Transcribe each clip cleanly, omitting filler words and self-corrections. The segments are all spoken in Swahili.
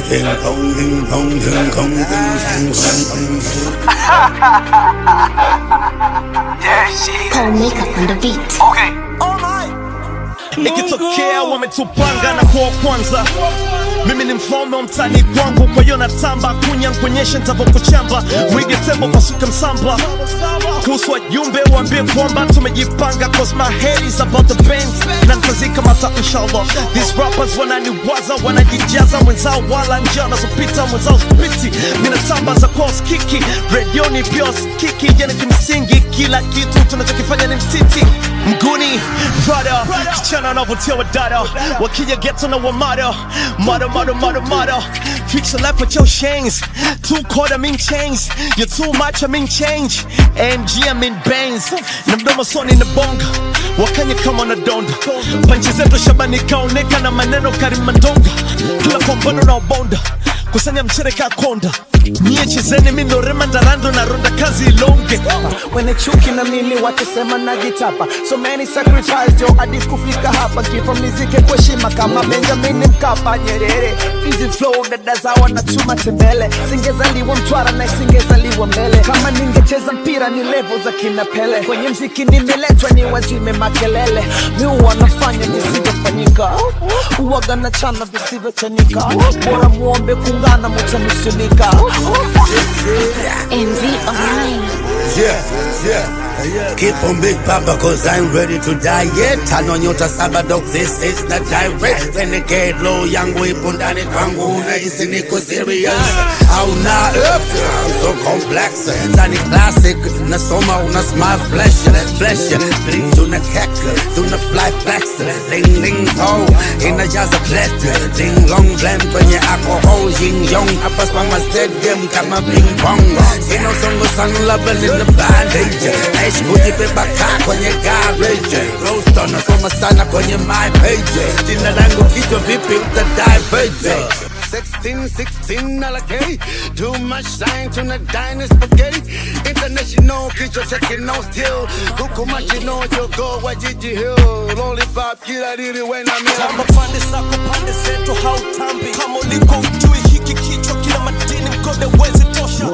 Ding dong, ding dong, ding dong, ding dong. Yeah, shit. Paul Makeup on the beat. Okay. Alright. Ikitokea wametupanga na kwa kwanza, mimi ni mfalme wa mtani kwangu, kwa hiyo natamba kunya kuonyesha nitavokuchamba, mwige tembo pasuka msamba. Kuhusu wajumbe waambie kwamba tumejipanga, cause my head is about the bands na nitazika mata inshallah. These rappers wananiwaza, wanajijaza mwenzao wala njana zopita mwenzao spiti. Mina tamba za kwa skiki, radio ni pure skiki, jana kimsingi kila kitu tunachokifanya ni mtiti. Mguni, brother, kichana wanavutia wadada, wakija ghetto na wamada, mada. Fix your life with your chains, too cold I mean chains, you're too much I mean change. AMG I mean bands, na mdomo soni na bonga, wakanya kama na donda. Panchi zetu shabani kaoneka na maneno karimandonga, kila pambano na ubonda, kusanya mchereka konda. Nye chizeni mindo rema ndarando na ronda kazi ilonge. Wene chuki na mimi wakisema na gitapa, so many sacrifice jo hadi kufika hapa. Kipa mizike kwa shima kama Benjamin Mkapa, Nyerere. Easy flow dada zawa na chuma tembele, singezaliwa Mtwara na singezaliwa Mbele. Kama ningecheza mpira ni level za kina Pele, kwenye mziki nimeletwa ni wazime makelele. Miu wanafanya visivyofanyika, uwaga na chana visivyochanika. Bora muombe kungana mutanusulika. MV online. Yeah. Keep on Big Papa cause I'm ready to die yet. Tano nyota saba dog, this is the direct. Renegade low yangu ipo ndani kwangu, unahisi niko serious au na up. I'm so complex, ndani classic, nasoma una smart flash. Bling tuna kek, tuna fly flex. Ling ling ho, inajaza pleasure. Ding long blend kwenye alcohol. Ying yong, hapa spama stadium kama ping pong. Sino songo sang level in the bandage. Kujipepa kaa kwenye garage. Roaster nasoma sana kwenye my page. Jina langu kichwa vipi utadive. 16 alakay. Too much shine to the dynasty spaghetti. International kichwa checking no still. Kuku machino joko wa Gigi Hill. Lollipop kila diri when I'm in. Tamba pande sako pande zetu hautambi, kama uliko ujui hiki kichwa kila madini mkode wezi tosha.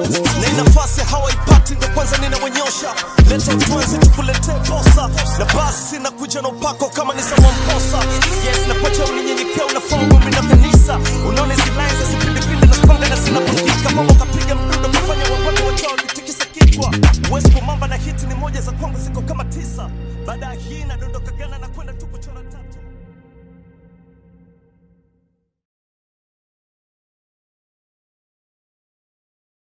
Na inafasi hawaipati ndo kwanza ninawanyosha. Leta tuanze tukulete posa, na basi na kuja na upako kama ni sawa mposa. Yes na pacha uninyenyekea unafongo mina kanisa. Unaone zi lines za sipindipindi na spanga na sina pakika. Mama kapiga mdundo kufanya wapatu wachao nitikisa kichwa. Wespo mamba na hiti ni moja za kwangu ziko kama 9. Baada hii na dondoka gana na kwenda tu kuchora tatu.